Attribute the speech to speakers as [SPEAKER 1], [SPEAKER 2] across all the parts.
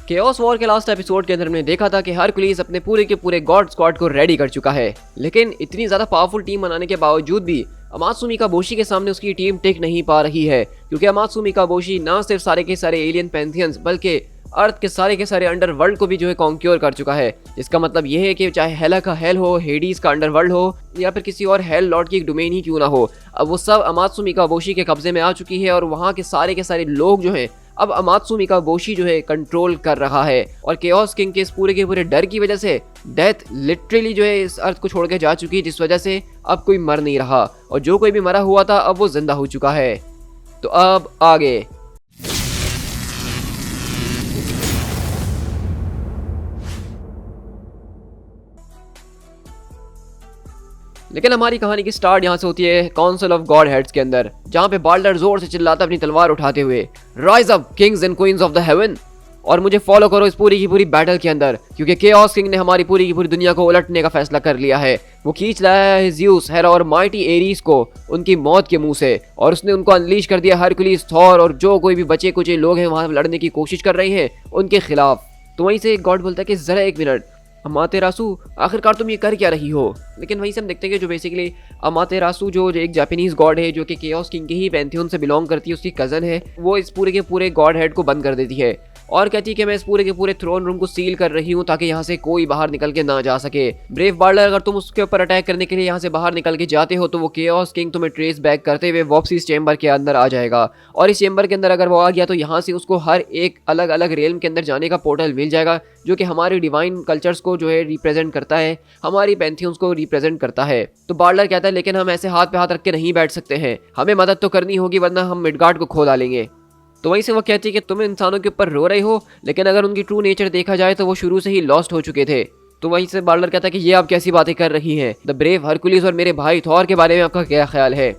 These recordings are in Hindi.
[SPEAKER 1] केओस वॉर के लास्ट एपिसोड के अंदर हमने देखा था कि हरकुलिस अपने पूरे के पूरे गॉड स्क्वाड को रेडी कर चुका है, लेकिन इतनी ज्यादा पावरफुल टीम बनाने के बावजूद भी अमात्सु मिकाबोशी के सामने उसकी टीम टिक नहीं पा रही है, क्योंकि अमात्सु मिकाबोशी ना सिर्फ सारे के सारे एलियन पैंथियंस बल्कि अर्थ के सारे अंडरवर्ल्ड को भी जो है कॉन्क्योर कर चुका है। इसका मतलब यह है कि चाहे हेला का हेल हो, हेडीज का अंडरवर्ल्ड हो या फिर किसी और हेल लॉर्ड की एक डोमेन ही क्यों ना हो, अब वो सब अमात्सु मिकाबोशी के कब्जे में आ चुकी है और वहाँ के सारे लोग जो हैं अब अमात्सु मिकाबोशी जो है कंट्रोल कर रहा है। और केओस किंग के इस पूरे के पूरे डर की वजह से डेथ लिटरली जो है इस अर्थ को छोड़ के जा चुकी है, जिस वजह से अब कोई मर नहीं रहा और जो कोई भी मरा हुआ था अब वो जिंदा हो चुका है। तो अब आगे लेकिन हमारी कहानी की स्टार्ट यहाँ से होती है काउंसिल ऑफ गॉड हेड्स के अंदर, जहाँ पे बाल्डर जोर से चिल्लाता अपनी तलवार उठाते हुए, rise up Kings and queen's of the haven, और मुझे फॉलो करो इस पूरी की पूरी बैटल के अंदर, क्योंकि केओस किंग ने हमारी पूरी की पूरी दुनिया को उलटने का फैसला कर लिया है। वो खींच लाया है ज़्यूस, हेरा और माइटी एरीज को उनकी मौत के मुंह से, और उसने उनको अनलीश कर दिया हरकुलिस, थॉर और जो कोई भी बचे कुचे लोग हैं वहां लड़ने की कोशिश कर रहे हैं उनके खिलाफ। तो वहीं से एक गॉड बोलता है कि जरा एक मिनट अमातेरासु, आखिरकार तुम ये कर क्या रही हो। लेकिन वहीं से हम देखते हैं कि जो बेसिकली अमातेरासु जो एक जापानीज गॉड है जो कि केओस किंग के ही पैंथियन से बिलोंग करती है, उसकी कजन है, वो इस पूरे के पूरे गॉड हेड को बंद कर देती है और कहती है कि मैं इस पूरे के पूरे थ्रोन रूम को सील कर रही हूँ ताकि यहाँ से कोई बाहर निकल के ना जा सके। ब्रेव बार्डर, अगर तुम उसके ऊपर अटैक करने के लिए यहाँ से बाहर निकल के जाते हो तो वो केओस किंग तुम्हें ट्रेस बैक करते हुए वापस इस चेंबर के अंदर आ जाएगा, और इस चेंबर के अंदर अगर वो आ गया तो यहाँ से उसको हर एक अलग अलग रेलम के अंदर जाने का पोर्टल मिल जाएगा, जो कि हमारे डिवाइन कल्चर्स को जो है रिप्रेजेंट करता है, हमारी पैंथियंस को रिप्रेजेंट करता है। तो बार्डर कहता है लेकिन हम ऐसे हाथ पे हाथ रख के नहीं बैठ सकते हैं, हमें मदद तो करनी होगी वरना हम मिडगार्ड को खो डालेंगे। तो वहीं से वो कहती है कि तुम इंसानों के ऊपर रो रहे हो, लेकिन अगर उनकी ट्रू नेचर देखा जाए तो वो शुरू से ही लॉस्ट हो चुके थे। तो वहीं से बार्डर कहता है कि ये आप कैसी बातें कर रही हैं, द ब्रेव हरकुलिस और मेरे भाई थॉर के बारे में आपका क्या ख्याल है।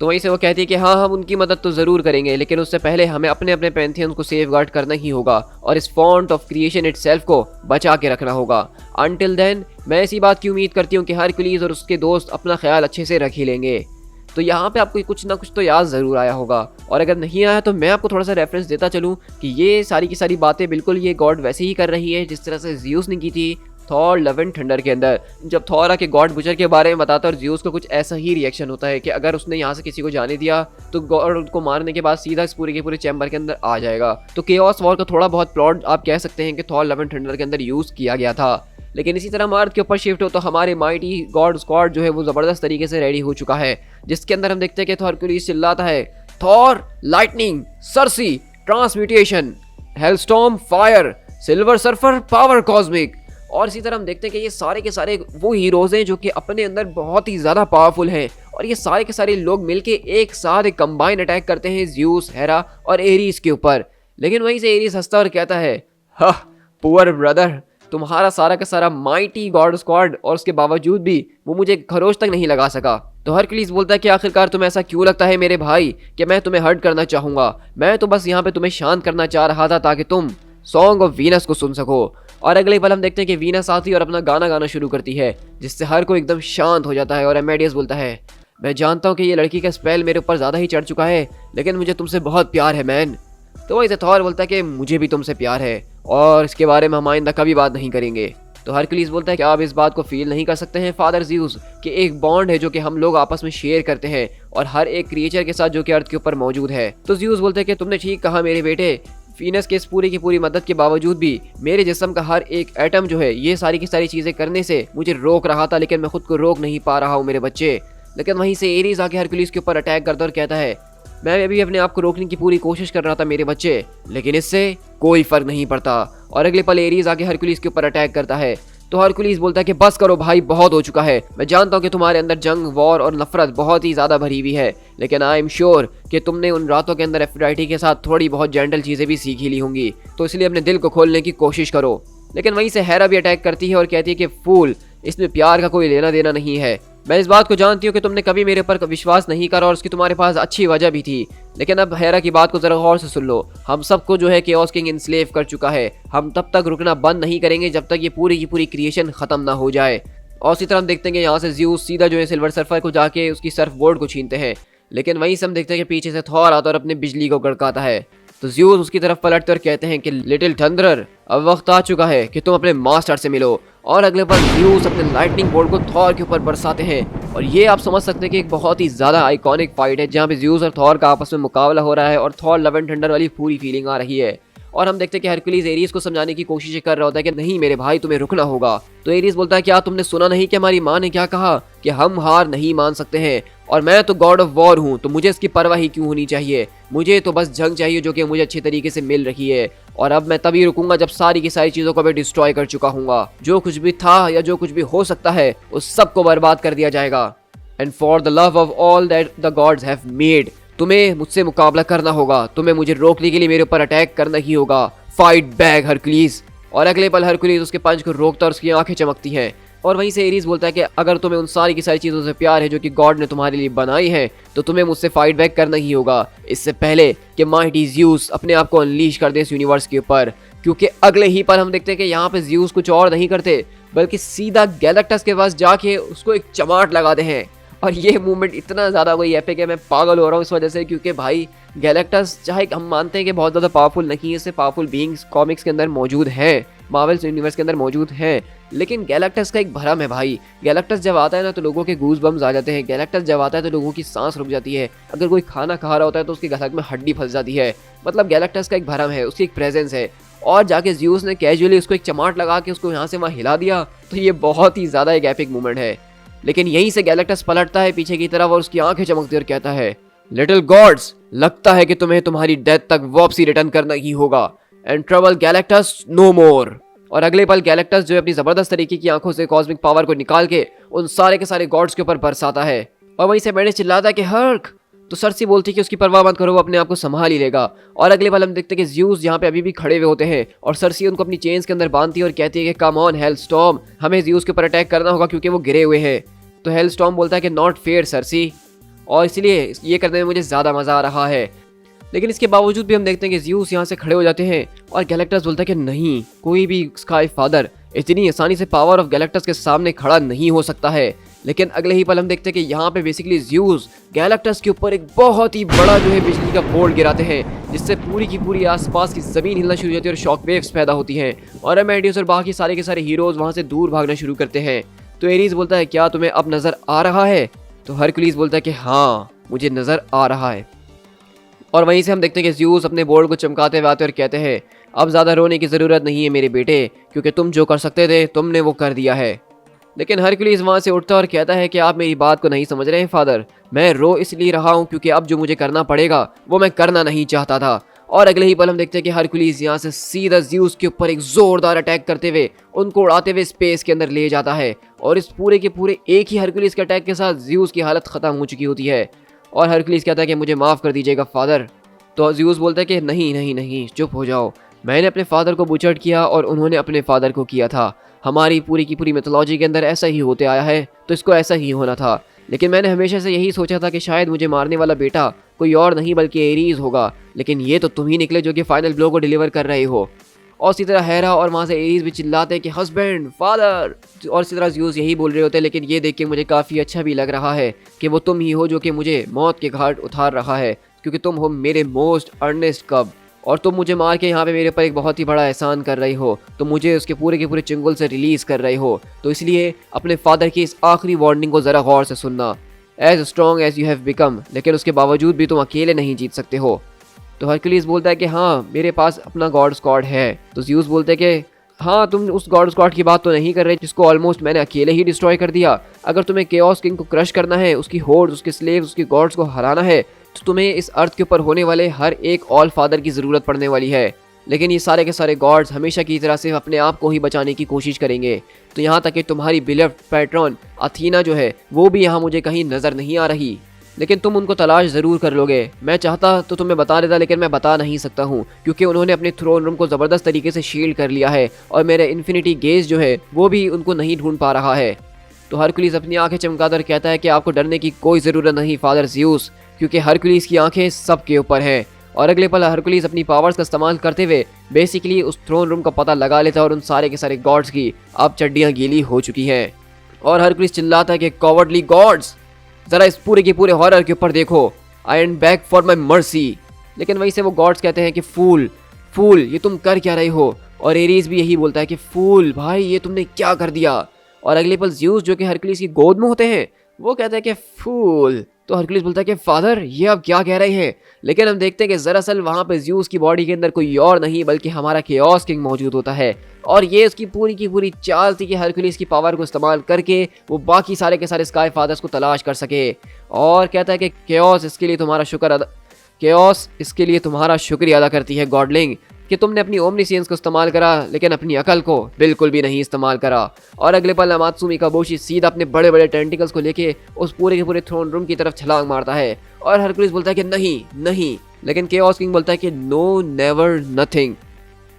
[SPEAKER 1] तो वहीं से वो कहती है कि हाँ, हम उनकी मदद तो ज़रूर करेंगे, लेकिन उससे पहले हमें अपने अपने पैंथियंस को सेफ गार्ड करना ही होगा और इस फॉन्ट ऑफ क्रिएशन इटसेल्फ को बचा के रखना होगा। अनटिल देन मैं इसी बात की उम्मीद करती हूँ कि हरकुलिस और उसके दोस्त अपना ख्याल अच्छे से रख ही लेंगे। तो यहाँ पे आपको कुछ ना कुछ तो याद ज़रूर आया होगा, और अगर नहीं आया तो मैं आपको थोड़ा सा रेफरेंस देता चलूँ कि ये सारी की सारी बातें बिल्कुल ये गॉड वैसे ही कर रही है जिस तरह से ज़्यूस ने की थी थॉर लव एंड थंडर के अंदर। जब थॉर आके गॉड बुचर के बारे में बताता है और ज़्यूस को कुछ ऐसा ही रिएक्शन होता है कि अगर उसने यहाँ से किसी को जाने दिया तो गॉड को मारने के बाद सीधा इस पूरे के पूरे चैम्बर के अंदर आ जाएगा। तो केओस वॉर का थोड़ा बहुत प्लॉट आप कह सकते हैं कि थॉर लव एंड थंडर के अंदर यूज़ किया गया था। लेकिन इसी तरह हम अर्थ के ऊपर शिफ्ट हो तो हमारे माइटी गॉड स्क्वाड जो है वो ज़बरदस्त तरीके से रेडी हो चुका है, जिसके अंदर हम देखते हैं कि हरकुलिस चिल्लाता है Thor lightning, Cersei transmutation, hailstorm fire, silver surfer power cosmic. और इसी तरह हम देखते हैं कि ये सारे के सारे वो हीरोज हैं जो कि अपने अंदर बहुत ही ज़्यादा पावरफुल हैं, और ये सारे के सारे लोग मिलके एक साथ एक कंबाइन अटैक करते हैं ज़्यूस, हेरा और एरीज के ऊपर। लेकिन वहीं से एरीज हंसता और कहता है, हा पुअर ब्रदर, तुम्हारा सारा का सारा माइटी गॉड स्क्वाड और उसके बावजूद भी वो मुझे खरोच तक नहीं लगा सका। तो हरकुलिस बोलता है कि आखिरकार तुम्हें ऐसा क्यों लगता है मेरे भाई कि मैं तुम्हें हर्ट करना चाहूँगा, मैं तो बस यहाँ पे तुम्हें शांत करना चाह रहा था ताकि तुम सॉन्ग ऑफ वीनस को सुन सको। और अगले पल हम देखते हैं कि वीनस आती और अपना गाना गाना शुरू करती है, जिससे हर कोई एकदम शांत हो जाता है। और एमेडियस बोलता है, मैं जानता हूँ कि ये लड़की का स्पेल मेरे ऊपर ज़्यादा ही चढ़ चुका है, लेकिन मुझे तुमसे बहुत प्यार है मैन। तो वहीं से थॉर बोलता है कि मुझे भी तुमसे प्यार है और इसके बारे में हम आइंदा कभी बात नहीं करेंगे। तो हरकुलिस बोलता है कि आप इस बात को फील नहीं कर सकते हैं फादर ज़्यूस कि एक बॉन्ड है जो कि हम लोग आपस में शेयर करते हैं और हर एक क्रिएचर के साथ जो कि अर्थ के ऊपर मौजूद है। तो ज़्यूस बोलते हैं कि तुमने ठीक कहा मेरे बेटे, वीनस के इस पूरी की पूरी मदद के बावजूद भी मेरे जिस्म का हर एक एटम जो है ये सारी की सारी चीज़ें करने से मुझे रोक रहा था, लेकिन मैं खुद को रोक नहीं पा रहा हूँ मेरे बच्चे। लेकिन वहीं से एरीज आके हरकुलिस के ऊपर अटैक करता और कहता है, मैं अभी अपने आप को रोकने की पूरी कोशिश कर रहा था मेरे बच्चे, लेकिन इससे कोई फर्क नहीं पड़ता। और अगले पल एरीज आके हरकुलिस के ऊपर अटैक करता है। तो हरकुलिस बोलता है कि बस करो भाई, बहुत हो चुका है। मैं जानता हूँ कि तुम्हारे अंदर जंग, वॉर और नफरत बहुत ही ज़्यादा भरी हुई है, लेकिन आई एम श्योर कि तुमने उन रातों के अंदर एफ्रोडाइटी के साथ थोड़ी बहुत जेंटल चीज़ें भी सीखी ली होंगी, तो इसलिए अपने दिल को खोलने की कोशिश करो। लेकिन वहीं से हेरा भी अटैक करती है और कहती है कि फूल, इसमें प्यार का कोई लेना देना नहीं है। मैं इस बात को जानती हूँ कि तुमने कभी मेरे ऊपर विश्वास नहीं करा और उसकी तुम्हारे पास अच्छी वजह भी थी, लेकिन अब हेरा की बात को जरा गौर से सुन लो। हम सबको जो है केओस किंग इनस्लेव कर चुका है, हम तब तक रुकना बंद नहीं करेंगे जब तक ये पूरी की पूरी क्रिएशन खत्म ना हो जाए। और इसी तरह हम देखते हैं कि यहाँ से ज़्यूस सीधा जो है सिल्वर सर्फर को जाके उसकी सर्फ बोर्ड को छीनते हैं, लेकिन वहीं से हम देखते हैं कि पीछे से थॉर आता और अपने बिजली को गड़काता है। तो ज़्यूस उसकी तरफ पलटते और कहते हैं कि लिटिल थंडरर, अब वक्त आ चुका है कि तुम अपने मास्टर से मिलो। और अगले पल ज़्यूस अपने लाइटनिंग बोल्ट को थॉर के ऊपर बरसाते हैं। और ये आप समझ सकते हैं कि एक बहुत ही ज़्यादा आइकॉनिक फाइट है जहाँ पे ज़्यूस और थॉर का आपस में मुकाबला हो रहा है और थॉर लव एंड थंडर वाली पूरी फीलिंग आ रही है। और हम देखते हैं कि हरकुलिस एरीज को समझाने की कोशिश कर रहा होता है कि नहीं मेरे भाई, तुम्हें रुकना होगा। तो एरीज बोलता है क्या तुमने सुना नहीं कि हमारी माँ ने क्या कहा कि हम हार नहीं मान सकते हैं, और मैं तो गॉड ऑफ वॉर हूँ, तो मुझे इसकी परवाह ही क्यों होनी चाहिए। मुझे तो बस जंग चाहिए जो कि मुझे अच्छी तरीके से मिल रही है, और अब मैं तभी रुकूंगा जब सारी की सारी चीजों को मैं डिस्ट्रॉय कर चुका हूँ। जो कुछ भी था या जो कुछ भी हो सकता है उस सबको बर्बाद कर दिया जाएगा। And for the love of all that the gods have made, तुम्हें मुझसे मुकाबला करना होगा, तुम्हें मुझे रोकने के लिए मेरे ऊपर अटैक करना ही होगा। Fight back Hercules. और अगले पल हरकुलिस उसके पंच को रोकता और उसकी आंखें चमकती हैं। और वहीं से एरीज बोलता है कि अगर तुम्हें उन सारी की सारी चीज़ों से प्यार है जो कि गॉड ने तुम्हारे लिए बनाई है, तो तुम्हें मुझसे फाइट बैक करना ही होगा, इससे पहले कि माइटी ज़्यूस अपने आप को अनलीश कर दे इस यूनिवर्स के ऊपर। क्योंकि अगले ही पर हम देखते हैं कि यहाँ पे ज़्यूस कुछ और नहीं करते बल्कि सीधा गैलेक्टस के पास जाके उसको एक चमाट लगाते हैं। और ये मूवमेंट इतना ज़्यादा कोई एपिक है, मैं पागल हो रहा हूँ इस वजह से, क्योंकि भाई गैलेक्टस चाहे हम मानते हैं कि बहुत ज़्यादा पावरफुल नहीं है, इससे पावरफुल बीइंग्स कॉमिक्स के अंदर मौजूद हैं, मार्वल्स यूनिवर्स के अंदर मौजूद हैं, लेकिन गैलेक्टस का एक भरम है भाई। गैलेक्टस जब आता है ना तो लोगों के गूज बम्स आ जाते हैं, गैलेक्टस जब आता है तो लोगों की सांस रुक जाती है, अगर कोई खाना खा रहा होता है तो उसके गलक में हड्डी फंस जाती है। मतलब गैलेक्टस का एक भरम है, उसकी एक प्रेजेंस है। और जाके ज़्यूस ने कैजुअली उसको एक चमाट लगा के उसको यहाँ से वहाँ हिला दिया, तो ये बहुत ही ज़्यादा एक एपिक मूवमेंट है। लेकिन यहीं से गैलेक्टस पलटता है पीछे की तरफ और उसकी आंखें चमकती और कहता है, लिटिल गॉड्स, लगता है कि तुम्हें तुम्हारी डेथ तक वापसी रिटर्न करना ही होगा, एंड ट्रबल गैलेक्टस नो मोर। और अगले पल गैलेक्टस जो अपनी जबरदस्त तरीके की आंखों से कॉस्मिक पावर को निकाल के उन सारे के सारे गॉड्स के ऊपर बरसाता है। और वहीं से मैंने चिल्लाता है कि हर्क, तो सरसी बोलती है कि उसकी परवाह मत करो, वो अपने आप को संभाल ही लेगा। और अगले पल हम देखते हैं कि ज़्यूस यहाँ पे अभी भी खड़े हुए होते हैं और सरसी उनको अपनी चेन्स के अंदर बांधती है और कहती है कि कम ऑन हेलस्टॉर्म, हमें ज़्यूस के ऊपर अटैक करना होगा क्योंकि वो गिरे हुए हैं। तो हेलस्टॉर्म बोलता है कि नॉट फेयर सरसी, और इसलिए ये करने में मुझे ज़्यादा मज़ा आ रहा है। लेकिन इसके बावजूद भी हम देखते हैं कि ज़्यूस यहाँ से खड़े हो जाते हैं और गैलेक्टस बोलता है कि नहीं, कोई भी स्काई फादर इतनी आसानी से पावर ऑफ गैलेक्टस के सामने खड़ा नहीं हो सकता है। लेकिन अगले ही पल हम देखते हैं कि यहाँ पे बेसिकली ज़्यूस गैलेक्टस के ऊपर एक बहुत ही बड़ा जो है बिजली का बोल्ट गिराते हैं, जिससे पूरी की पूरी आसपास की ज़मीन हिलना शुरू हो जाती है और शॉक वेव्स पैदा होती हैं और अमेडियस और बाकी सारे के सारे हीरोज़ वहाँ से दूर भागना शुरू करते हैं। तो एरीज बोलता है क्या तुम्हें अब नज़र आ रहा है? तो हरकुलिस बोलता है कि हाँ, मुझे नज़र आ रहा है। और वहीं से हम देखते हैं कि ज़्यूस अपने बोर्ड को चमकाते हुए आते और कहते हैं, अब ज़्यादा रोने की ज़रूरत नहीं है मेरे बेटे, क्योंकि तुम जो कर सकते थे तुमने वो कर दिया है। लेकिन हरकुलिस वहाँ से उठता और कहता है कि आप मेरी बात को नहीं समझ रहे हैं फादर, मैं रो इसलिए रहा हूँ क्योंकि अब जो मुझे करना पड़ेगा वो मैं करना नहीं चाहता था। और अगले ही पल हम देखते हैं कि हरकुलिस यहाँ से सीधा ज़्यूस के ऊपर एक ज़ोरदार अटैक करते हुए उनको उड़ाते हुए स्पेस के अंदर ले जाता है। और इस पूरे के पूरे एक ही हरकुलिस के अटैक के साथ ज़्यूस की हालत ख़त्म हो चुकी होती है। और हरकुलिस कहता है कि मुझे माफ़ कर दीजिएगा फादर। तो ज़्यूस बोलता है कि नहीं नहीं नहीं, चुप हो जाओ, मैंने अपने फादर को बुचर्ड किया और उन्होंने अपने फादर को किया था। हमारी पूरी की पूरी मिथोलॉजी के अंदर ऐसा ही होते आया है, तो इसको ऐसा ही होना था। लेकिन मैंने हमेशा से यही सोचा था कि शायद मुझे मारने वाला बेटा कोई और नहीं बल्कि एरीज होगा, लेकिन ये तो तुम ही निकले जो कि फाइनल ब्लो को डिलीवर कर रहे हो। और इसी तरह हेरा और वहाँ से एरीज भी चिल्लाते हैं कि हस्बैंड, फादर, और इसी तरह ज़्यूस यही बोल रहे होते हैं। लेकिन ये देख के मुझे काफ़ी अच्छा भी लग रहा है कि वो तुम ही हो जो कि मुझे मौत के घाट उतार रहा है, क्योंकि तुम हो मेरे मोस्ट अर्नेस्ट कब, और तुम मुझे मार के यहाँ पे मेरे पर एक बहुत ही बड़ा एहसान कर रही हो, तो मुझे उसके पूरे के पूरे चंगुल से रिलीज़ कर रही हो। तो इसलिए अपने फादर की इस आखिरी वार्निंग को ज़रा गौर से सुनना। As strong as you have become, लेकिन उसके बावजूद भी तुम अकेले नहीं जीत सकते हो। तो हरकुलिस बोलता है कि हाँ, मेरे पास अपना गॉड स्क्वाड है। तो ज़्यूस बोलते हैं कि हाँ, तुम उस गॉड स्क्वाड की बात तो नहीं कर रहे जिसको ऑलमोस्ट मैंने अकेले ही डिस्ट्रॉय कर दिया। अगर तुम्हें केओस किंग को क्रश करना है, उसकी होर्ड्स, उसके स्लेव्स, उसके गॉड्स को हराना है, तो तुम्हें इस अर्थ के ऊपर होने वाले हर एक ऑल फादर की ज़रूरत पड़ने वाली है। लेकिन ये सारे के सारे गॉड्स हमेशा की तरह से अपने आप को ही बचाने की कोशिश करेंगे। तो यहाँ तक कि तुम्हारी बिलव्ड पैट्रॉन अथीना जो है वो भी यहाँ मुझे कहीं नज़र नहीं आ रही, लेकिन तुम उनको तलाश ज़रूर कर लोगे। मैं चाहता तो तुम्हें बता देता, लेकिन मैं बता नहीं सकता हूँ क्योंकि उन्होंने अपने थ्रोन रूम को ज़बरदस्त तरीके से शील्ड कर लिया है और मेरे इन्फिनिटी गेज जो है वो भी उनको नहीं ढूंढ पा रहा है। तो हरकुलिस अपनी आंखें चमकाकर कहता है कि आपको डरने की कोई ज़रूरत नहीं फादर ज़्यूस, क्योंकि हरकुलिस की आंखें सबके ऊपर हैं। और अगले पल हरकुलिस अपनी पावर्स का इस्तेमाल करते हुए बेसिकली उस थ्रोन रूम का पता लगा लेता है और उन सारे के सारे गॉड्स की अब चड्डियाँ गीली हो चुकी हैं। और हरकुलिस चिल्लाता है कि कॉवर्डली गॉड्स, ज़रा इस पूरे के पूरे हॉरर के ऊपर देखो, I am back for my mercy. लेकिन वहीं से वो गॉड्स कहते हैं कि फूल फूल, ये तुम कर क्या रहे हो। और एरीज भी यही बोलता है कि फूल भाई, ये तुमने क्या कर दिया। और अगले पल ज़्यूस जो कि हरकुलिस की गोद में होते हैं वो कहते हैं कि फूल। तो हरकुलिस बोलता है कि फादर ये आप क्या कह रहे हैं। लेकिन हम देखते हैं कि दरअसल वहाँ पे ज़्यूस की बॉडी के अंदर कोई और नहीं बल्कि हमारा केओस किंग मौजूद होता है। और ये उसकी पूरी की पूरी चाल थी कि हरकुलिस की पावर को इस्तेमाल करके वो बाकी सारे के सारे स्काई फादर्स को तलाश कर सके। और कहता है कि केओस इसके लिए तुम्हारा शुक्रिया अदा करती है गॉडलिंग, कि तुमने अपनी ओमनिसियंस को इस्तेमाल करा लेकिन अपनी अकल को बिल्कुल भी नहीं इस्तेमाल करा। और अगले पल अमात्सु मिकाबोशी सीधा अपने बड़े बड़े टेंटिकल्स को लेके उस पूरे के पूरे थ्रोन रूम की तरफ छलांग मारता है। और हरकुलिस बोलता है कि नहीं नहीं, लेकिन केओस किंग बोलता है कि नो नेवर नथिंग।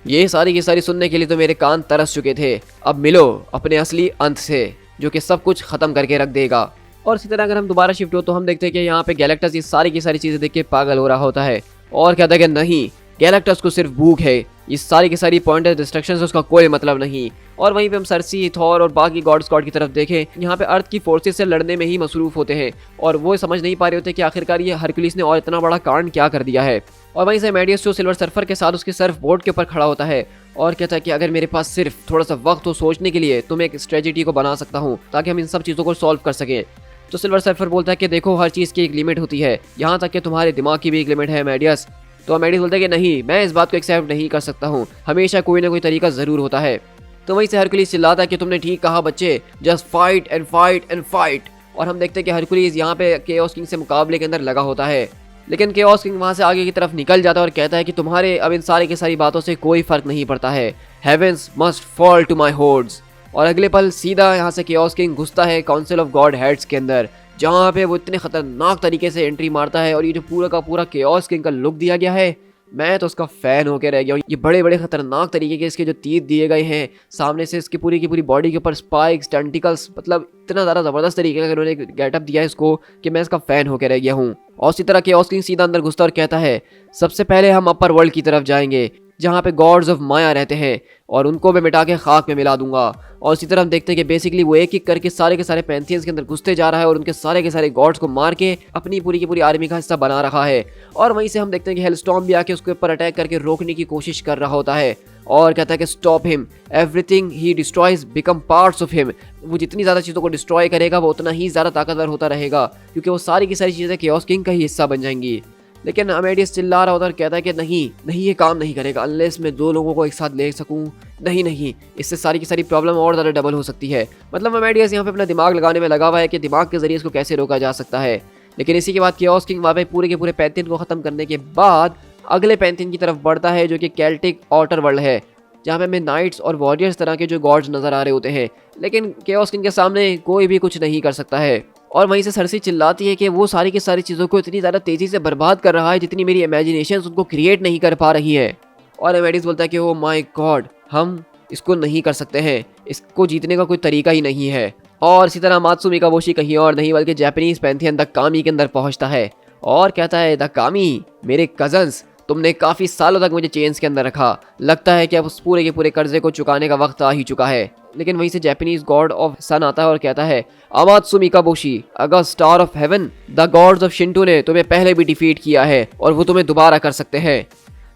[SPEAKER 1] ये सारी की सारी सुनने के लिए तो मेरे कान तरस चुके थे, अब मिलो अपने असली अंत से जो कि सब कुछ खत्म करके रख देगा। और इसी तरह अगर हम दोबारा शिफ्ट हो तो हम देखते हैं कि यहाँ पे गैलेक्टस ये सारी की सारी चीज़ें देख के पागल हो रहा होता है और कहता है कि नहीं, गैलेक्टस को सिर्फ भूख है, ये सारी की सारी पॉइंट डिस्ट्रक्शन से उसका कोई मतलब नहीं। और वहीं पे हम सरसी, थॉर और बाकी गॉड स्क्वाड की तरफ देखें, यहाँ पे अर्थ की फोर्सेस से लड़ने में ही मसरूफ होते हैं और वो समझ नहीं पा रहे होते कि आखिरकार ये हरकुलिस ने और इतना बड़ा कांड क्या कर दिया है। और वहीं से मेडियस जो सिल्वर सर्फर के साथ उसके सर्फ बोर्ड के ऊपर खड़ा होता है और कहता है कि अगर मेरे पास सिर्फ थोड़ा सा वक्त हो सोचने के लिए तो मैं एक स्ट्रेटजी को बना सकता हूँ ताकि हम इन सब चीज़ों को सॉल्व कर सकें। तो सिल्वर सर्फर बोलता है कि देखो हर चीज़ की एक लिमिट होती है, यहाँ तक कि तुम्हारे दिमाग की भी एक लिमिट है मेडियस। तो मेडियस बोलता है कि नहीं, मैं इस बात को एक्सेप्ट नहीं कर सकता हूँ, हमेशा कोई ना कोई तरीका ज़रूर होता है। तो वहीं से हरकुलिस चिल्लाता है कि तुमने ठीक कहा बच्चे, just fight and fight and fight. और हम देखते हैं कि हरकुलिस यहाँ पे केओस किंग से मुकाबले के अंदर लगा होता है, लेकिन केओस किंग वहाँ से आगे की तरफ निकल जाता है और कहता है कि तुम्हारे अब इन सारी की सारी बातों से कोई फ़र्क नहीं पड़ता है, heavens must fall to my hordes. और अगले पल सीधा यहाँ से केओस किंग घुसता है काउंसिल ऑफ गॉड हेड्स के अंदर, जहाँ पे वो इतने खतरनाक तरीके से एंट्री मारता है। और ये जो पूरा का पूरा केओस किंग का लुक दिया गया है, मैं तो उसका फ़ैन होकर रह गया हूँ। ये बड़े बड़े खतरनाक तरीके के इसके जो तीर दिए गए हैं, सामने से इसकी पूरी की पूरी बॉडी के ऊपर स्पाइक्स, टेंटिकल्स, मतलब इतना ज़्यादा ज़बरदस्त तरीके का उन्होंने गेटअप दिया है इसको कि मैं इसका फ़ैन होकर रह गया हूँ। और इसी तरह केओस किंग सीधा अंदर घुसता और कहता है सबसे पहले हम अपर वर्ल्ड की तरफ जाएंगे जहाँ पे गॉड्स ऑफ माया रहते हैं और उनको मैं मिटा के खाक में मिला दूंगा। और इसी तरह हम देखते हैं कि बेसिकली वो एक एक करके सारे के सारे पैंथियंस के अंदर घुसते जा रहा है और उनके सारे के सारे गॉड्स को मार के अपनी पूरी की पूरी आर्मी का हिस्सा बना रहा है। और वहीं से हम देखते हैं कि हेलस्टॉर्म भी आके उसके ऊपर अटैक करके रोकने की कोशिश कर रहा होता है और कहता है कि stop him, everything he destroys become parts of him. वो जितनी ज़्यादा चीज़ों को डिस्ट्रॉय करेगा वो उतना ही ज़्यादा ताकतवर होता रहेगा, क्योंकि वो सारी की सारी चीज़ें केओस किंग का ही हिस्सा बन जाएंगी। लेकिन अमेडियस चिल्ला रहा होता है और कहता है कि नहीं नहीं, ये काम नहीं करेगा अनलेस मैं दो लोगों को एक साथ ले सकूं। नहीं नहीं, इससे सारी की सारी प्रॉब्लम और ज़्यादा डबल हो सकती है। मतलब अमेडियस यहाँ पे अपना दिमाग लगाने में लगा हुआ है कि दिमाग के जरिए इसको कैसे रोका जा सकता है। लेकिन इसी के बाद केओस किंग वहाँ पे पूरे के पूरे पैंथियन को ख़त्म करने के बाद अगले पैंथियन की तरफ बढ़ता है जो कि केल्टिक आउटर वर्ल्ड है, जहाँ पे हमें नाइट्स और वॉरियर्स तरह के जो गॉड्स नज़र आ रहे होते हैं। लेकिन केओस किंग के सामने कोई भी कुछ नहीं कर सकता है। और वहीं से सरसी चिल्लाती है कि वो सारी की सारी चीज़ों को इतनी ज़्यादा तेज़ी से बर्बाद कर रहा है जितनी मेरी इमेजिनेशन उनको क्रिएट नहीं कर पा रही है। और एमेडिस बोलता है कि ओ माय गॉड, हम इसको नहीं कर सकते हैं, इसको जीतने का कोई तरीका ही नहीं है। और इसी तरह मात्सु मिकाबोशी कहीं और नहीं बल्कि जापानीज पैंथियन द कामी के अंदर पहुंचता है और कहता है द कामी, मेरे कजन्स, तुमने काफ़ी सालों तक मुझे चेन्स के अंदर रखा, लगता है कि अब उस पूरे के पूरे कर्जे को चुकाने का वक्त आ ही चुका है। लेकिन वहीं से जापानीज गॉड ऑफ सन आता है और कहता है अमात्सु मिकाबोशी, अगर star of haven, the gods of Shinto ने तुम्हें पहले भी डिफीट किया है और वो तुम्हें दोबारा कर सकते हैं।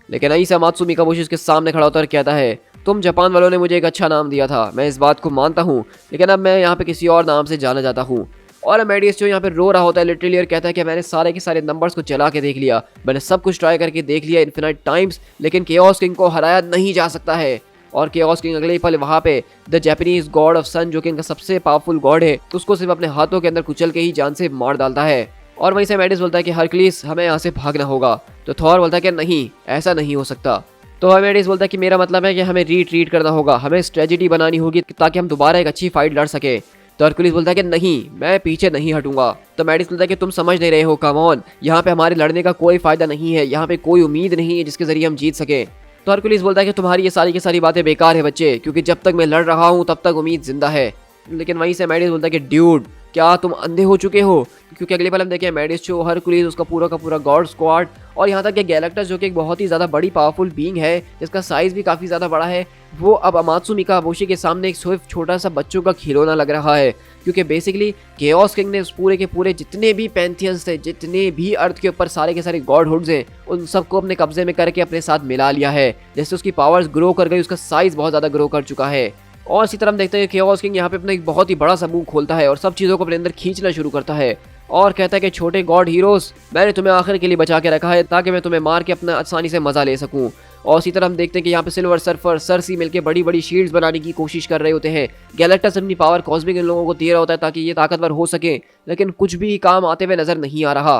[SPEAKER 1] लेकिन वहीं से अमात्सु मिकाबोशी उसके सामने खड़ा होता है और कहता है तुम जापान वालों ने मुझे एक अच्छा नाम दिया था, मैं इस बात को मानता हूँ, लेकिन अब मैं यहाँ पे किसी और नाम से जाना जाता हूँ। और अमेडियस जो यहाँ पे रो रहा होता है लिटरली और कहता है कि मैंने सारे के सारे नंबर्स को चला के देख लिया, मैंने सब कुछ ट्राई करके देख लिया इन्फिनाइट टाइम्स, लेकिन केओस किंग को हराया नहीं जा सकता है। और केओस किंग अगले ही पल वहाँ पे द जापानीज गॉड ऑफ सन जो कि इनका सबसे पावरफुल गॉड है, तो उसको सिर्फ अपने हाथों के अंदर कुचल के ही जान से मार डालता है। और वहीं से अमेडियस बोलता है कि हरकुलिस, हमें यहाँ से भागना होगा। तो थॉर बोलता है कि नहीं, ऐसा नहीं हो सकता। तो अमेडियस बोलता है कि मेरा मतलब है कि हमें रिट्रीट करना होगा, हमें स्ट्रेटजी बनानी होगी ताकि हम दोबारा एक अच्छी फाइट लड़ सके। तो हरकुलिस बोलता है कि नहीं, मैं पीछे नहीं हटूंगा। तो अमेडियस बोलता है कि तुम समझ नहीं रहे हो, कम ऑन, यहाँ पे हमारे लड़ने का कोई फायदा नहीं है, यहाँ पे कोई उम्मीद नहीं है जिसके जरिए हम जीत सके। तो हरकुलिस बोलता है कि तुम्हारी ये सारी की सारी बातें बेकार है बच्चे, क्योंकि जब तक मैं लड़ रहा हूँ तब तक उम्मीद जिंदा है। लेकिन वहीं से अमेडियस बोलता है कि ड्यूड, क्या तुम अंधे हो चुके हो? क्योंकि अगले पल हम देखें मेडिस्चो, हरकुलिस, उसका पूरा का पूरा गॉड स्क्वाड और यहाँ तक कि गैलेक्टस जो कि एक बहुत ही ज़्यादा बड़ी पावरफुल बीइंग है जिसका साइज़ भी काफ़ी ज़्यादा बड़ा है, वो अब अमात्सु मिकाबोशी के सामने एक सिर्फ छोटा सा बच्चों का खिलौना लग रहा है। क्योंकि बेसिकली केओस किंग ने उस पूरे के पूरे जितने भी पैंथियंस थे, जितने भी अर्थ के ऊपर सारे के सारे गॉड हुड्स हैं, उन सबको अपने कब्जे में करके अपने साथ मिला लिया है। जैसे उसकी पावर्स ग्रो कर गई, उसका साइज़ बहुत ज़्यादा ग्रो कर चुका है। और इसी तरह हम देखते हैं कि केओस किंग यहाँ पे अपना एक बहुत ही बड़ा सा मुंह खोलता है और सब चीज़ों को अपने अंदर खींचना शुरू करता है और कहता है कि छोटे गॉड हीरोज, मैंने तुम्हें आखिर के लिए बचा के रखा है ताकि मैं तुम्हें मार के अपना आसानी से मजा ले सकूं। और इसी तरह हम देखते हैं कि यहाँ पे सिल्वर सर्फर, सरसी मिलके बड़ी बड़ी शील्ड्स बनाने की कोशिश कर रहे होते हैं। गैलेक्टस अपनी पावर कॉस्मिक इन लोगों को दे रहा होता है ताकि ये ताकतवर हो सके, लेकिन कुछ भी काम आते हुए नजर नहीं आ रहा।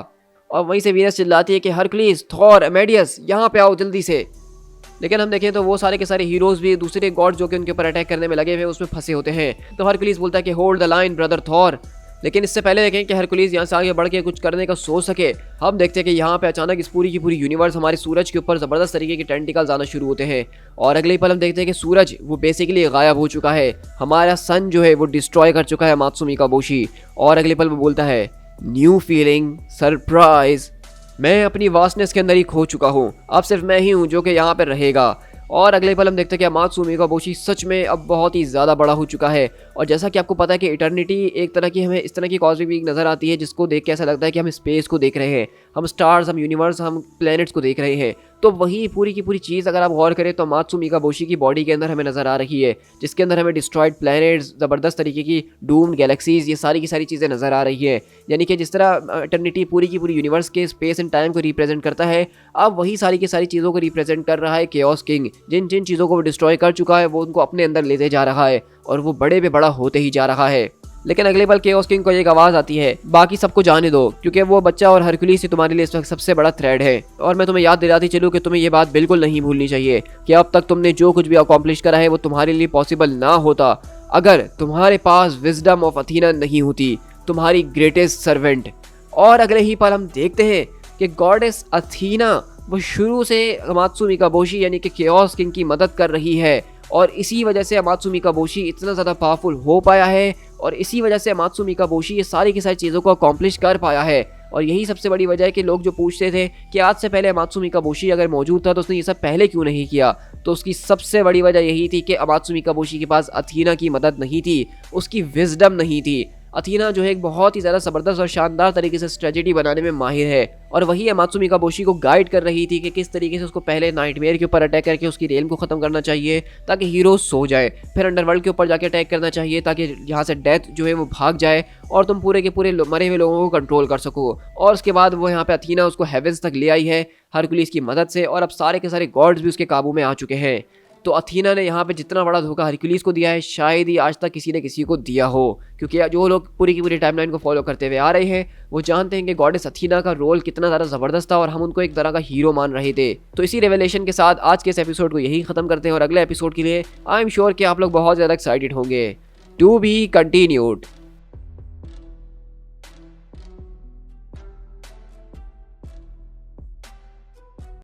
[SPEAKER 1] और वहीं से वीनस चिल्लाती है कि हरकुलिस, थॉर, अमेडियस, यहाँ पे आओ जल्दी से। लेकिन हम देखें तो वो सारे के सारे हीरोज भी दूसरे गॉड जो कि उनके ऊपर अटैक करने में लगे हुए उसमें फंसे होते हैं। तो हरकुलिस बोलता है कि hold the line brother Thor. लेकिन इससे पहले देखें कि हरकुलिस यहाँ से आगे बढ़ के कुछ करने का सोच सके, हम देखते हैं कि यहाँ पे अचानक इस पूरी की पूरी यूनिवर्स हमारे सूरज के ऊपर ज़बरदस्त तरीके के टेंटिकल्स आना शुरू होते हैं। और अगले पल हम देखते हैं कि सूरज वो बेसिकली गायब हो चुका है, हमारा सन जो है वो डिस्ट्रॉय कर चुका है अमात्सु मिकाबोशी। और अगले पल वो बोलता है न्यू फीलिंग, सरप्राइज, मैं अपनी वास्टनेस के अंदर ही खो चुका हूँ, अब सिर्फ मैं ही हूँ जो कि यहाँ पर रहेगा। और अगले पल हम देखते हैं कि अमात्सु मिकाबोशी सच में अब बहुत ही ज़्यादा बड़ा हो चुका है। और जैसा कि आपको पता है कि इटर्निटी एक तरह की हमें इस तरह की कॉस्मिक बीइंग नज़र आती है जिसको देख के ऐसा लगता है कि हम स्पेस को देख रहे हैं, हम स्टार्स, हम यूनिवर्स, हम प्लैनेट्स को देख रहे हैं। तो वही पूरी की पूरी चीज़ अगर आप गौर करें तो अमात्सु मिकाबोशी की बॉडी के अंदर हमें नज़र आ रही है, जिसके अंदर हमें डिस्ट्रॉयड प्लैनेट्स, ज़बरदस्त तरीके की डूम्ड गैलेक्सीज, ये सारी की सारी चीज़ें नज़र आ रही है। यानी कि जिस तरह इटर्निटी पूरी की पूरी यूनिवर्स के स्पेस एंड टाइम को रिप्रेजेंट करता है, अब वही सारी की सारी चीज़ों को रिप्रेजेंट कर रहा है केओस किंग। जिन जिन चीज़ों को वो डिस्ट्रॉय कर चुका है वो उनको अपने अंदर लेते जा रहा है और वो बड़े पे बड़ा होते ही जा रहा है। लेकिन अगले पल केओस किंग को एक आवाज़ आती है, बाकी सबको जाने दो क्योंकि वो बच्चा और हरकुलिस ही तुम्हारे लिए इस वक्त सबसे बड़ा थ्रेड है। और मैं तुम्हें याद दिलाती चलूँ कि तुम्हें ये बात बिल्कुल नहीं भूलनी चाहिए कि अब तक तुमने जो कुछ भी अकॉम्प्लिश करा है वो तुम्हारे लिए पॉसिबल ना होता अगर तुम्हारे पास विजडम ऑफ अथीना नहीं होती, तुम्हारी ग्रेटेस्ट सर्वेंट। और अगले ही पल हम देखते हैं कि गॉडेस अथीना वो शुरू से अमात्सु मिकाबोशी यानी कि केओस किंग की मदद कर रही है और इसी वजह से अमात्सु मिकाबोशी इतना ज़्यादा पावरफुल हो पाया है और इसी वजह से अमात्सु मिकाबोशी ये सारी की सारी चीज़ों को अकॉम्प्लिश कर पाया है। और यही सबसे बड़ी वजह है कि लोग जो पूछते थे कि आज से पहले अमात्सु मिकाबोशी अगर मौजूद था तो उसने ये सब पहले क्यों नहीं किया, तो उसकी सबसे बड़ी वजह यही थी कि अमात्सु मिकाबोशी के पास अथीना की मदद नहीं थी, उसकी विजडम नहीं थी। अथीना जो है एक बहुत ही ज़्यादा ज़बरदस्त और शानदार तरीके से स्ट्रेटजी बनाने में माहिर है और वही अमात्सु मिकाबोशी को गाइड कर रही थी कि किस तरीके से उसको पहले नाइटमेयर के ऊपर अटैक करके उसकी रेल को ख़त्म करना चाहिए ताकि हीरो सो जाए, फिर अंडरवर्ल्ड के ऊपर जाके अटैक करना चाहिए ताकि यहाँ से डेथ जो है वो भाग जाए और तुम पूरे के पूरे मरे हुए लोगों को कंट्रोल कर सको। और उसके बाद वो यहाँ पे अथीना उसको हेवेंस तक ले आई है हरकुलिस की मदद से और अब सारे के सारे गॉड्स भी उसके काबू में आ चुके हैं। तो अथीना ने यहाँ पे जितना बड़ा धोखा हरकुलिस को दिया है शायद ही आज तक किसी ने किसी को दिया हो, क्योंकि जो लोग पूरी की पूरी टाइमलाइन को फॉलो करते हुए आ रहे हैं वो जानते हैं कि गॉडेस अथीना का रोल कितना ज़्यादा ज़बरदस्त था और हम उनको एक तरह का हीरो मान रहे थे। तो इसी रेवलेशन के साथ आज के इस एपिसोड को यही ख़त्म करते हैं और अगले एपिसोड के लिए आई एम श्योर कि आप लोग बहुत ज़्यादा एक्साइटेड होंगे। To be continued.